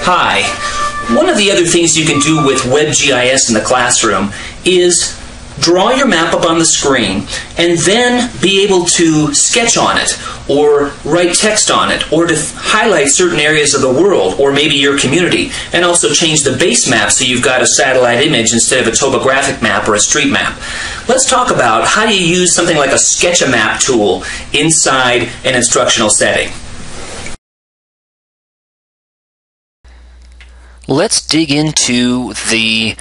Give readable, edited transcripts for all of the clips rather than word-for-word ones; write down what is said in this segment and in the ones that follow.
Hi. One of the other things you can do with WebGIS in the classroom is draw your map up on the screen and then be able to sketch on it or write text on it or to highlight certain areas of the world or maybe your community, and also change the base map so you've got a satellite image instead of a topographic map or a street map. Let's talk about how do you use something like a SketchAMap tool inside an instructional setting. Let's dig into the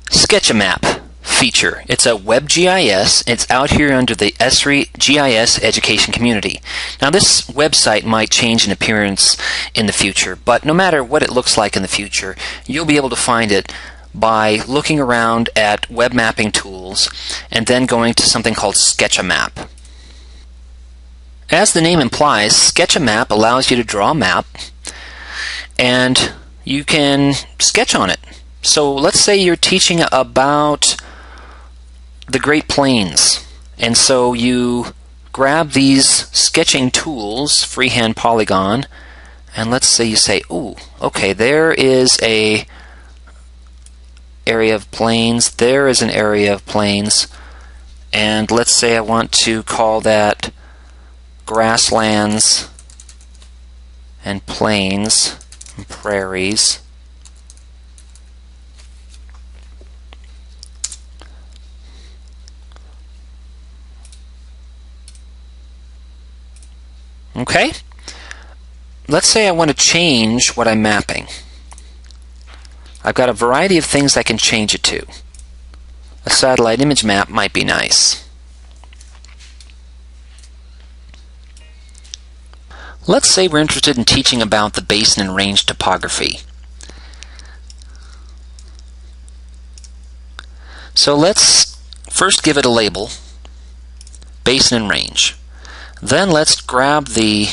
SketchAMap feature. It's a WebGIS. It's out here under the Esri GIS education community. Now this website might change in appearance in the future, but no matter what it looks like in the future, you'll be able to find it by looking around at web mapping tools and then going to something called SketchAMap. As the name implies, SketchAMap allows you to draw a map and you can sketch on it. So let's say you're teaching about the Great Plains, and so you grab these sketching tools, freehand polygon, and let's say you say, ooh, okay, there is a area of plains, there is an area of plains, and let's say I want to call that grasslands and plains and prairies. Okay, let's say I want to change what I'm mapping. I've got a variety of things I can change it to. A satellite image map might be nice. Let's say we're interested in teaching about the basin and range topography. So let's first give it a label, basin and range. Then let's grab the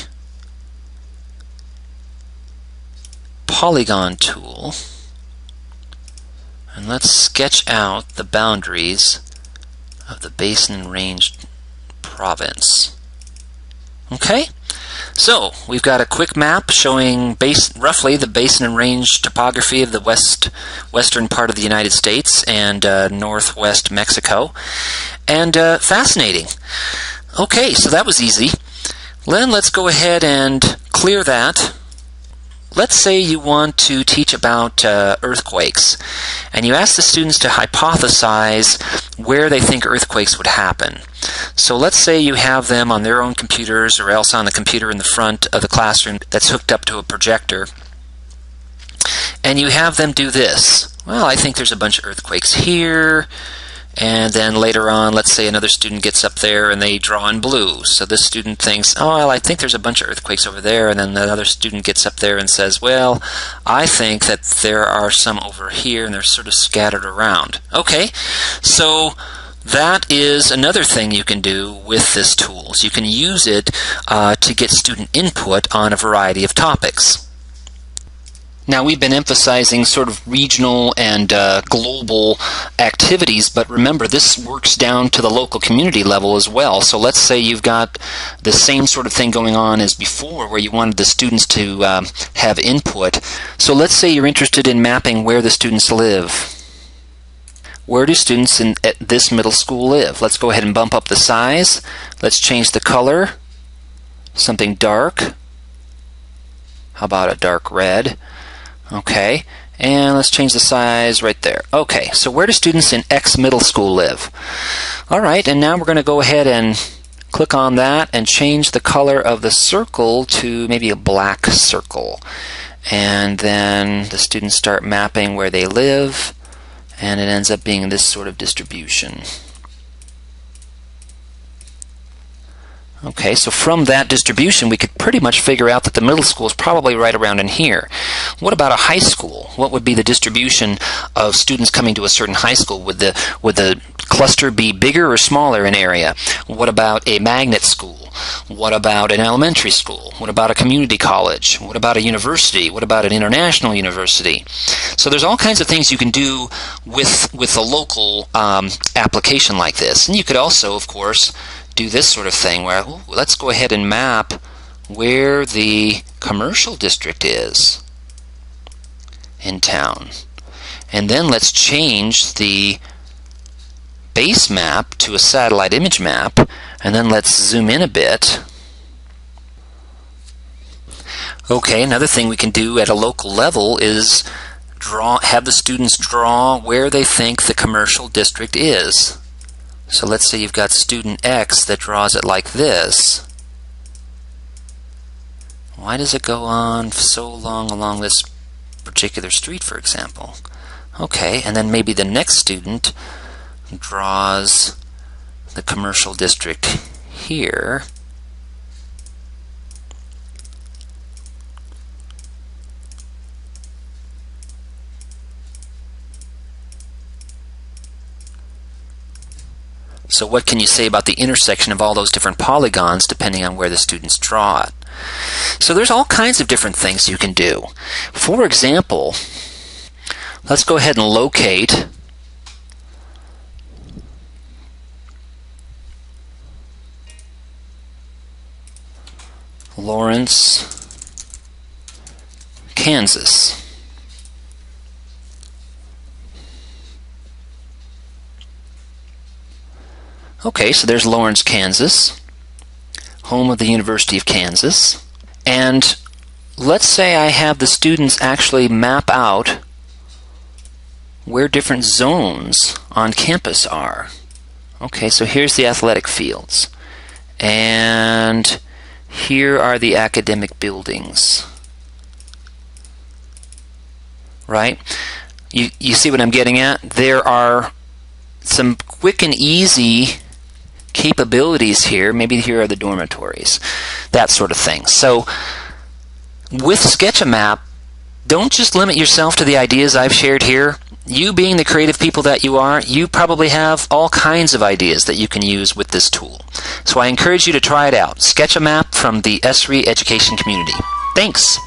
polygon tool and let's sketch out the boundaries of the basin and range province. Okay, so we've got a quick map showing roughly the basin and range topography of the western part of the United States and northwest Mexico, and fascinating. Okay, so that was easy. Then let's go ahead and clear that. Let's say you want to teach about earthquakes, and you ask the students to hypothesize where they think earthquakes would happen. So let's say you have them on their own computers or else on the computer in the front of the classroom that's hooked up to a projector, and you have them do this. Well, I think there's a bunch of earthquakes here. And then later on, let's say another student gets up there and they draw in blue. So this student thinks, oh, well, I think there's a bunch of earthquakes over there. And then the other student gets up there and says, well, I think that there are some over here and they're sort of scattered around. Okay, so that is another thing you can do with this tool. You can use it to get student input on a variety of topics. Now, we've been emphasizing sort of regional and global activities, but remember, this works down to the local community level as well. So let's say you've got the same sort of thing going on as before, where you wanted the students to have input. So let's say you're interested in mapping where the students live. Where do students at this middle school live? Let's go ahead and bump up the size. Let's change the color, something dark. How about a dark red? Okay, and let's change the size right there. Okay, so where do students in X middle school live? Alright, and now we're going to go ahead and click on that and change the color of the circle to maybe a black circle. And then the students start mapping where they live, and it ends up being this sort of distribution. Okay, so from that distribution we could pretty much figure out that the middle school is probably right around in here. What about a high school? What would be the distribution of students coming to a certain high school? Would the cluster be bigger or smaller in area? What about a magnet school? What about an elementary school? What about a community college? What about a university? What about an international university? So there's all kinds of things you can do with a local application like this. And you could also, of course, do this sort of thing where, let's go ahead and map where the commercial district is. in town. And then let's change the base map to a satellite image map, and then let's zoom in a bit. Okay, another thing we can do at a local level is have the students draw where they think the commercial district is. So let's say you've got student X that draws it like this. Why does it go on so long along this particular street, for example? Okay, and then maybe the next student draws the commercial district here. So what can you say about the intersection of all those different polygons depending on where the students draw it? So there's all kinds of different things you can do. For example, let's go ahead and locate Lawrence, Kansas. Okay, so there's Lawrence, Kansas, home of the University of Kansas. And let's say I have the students actually map out where different zones on campus are. Okay, so here's the athletic fields. And here are the academic buildings. Right? You see what I'm getting at? There are some quick and easy capabilities here. Maybe here are the dormitories, that sort of thing. So with SketchAMap, don't just limit yourself to the ideas I've shared here. You being the creative people that you are, you probably have all kinds of ideas that you can use with this tool. So I encourage you to try it out. SketchAMap from the Esri education community. Thanks.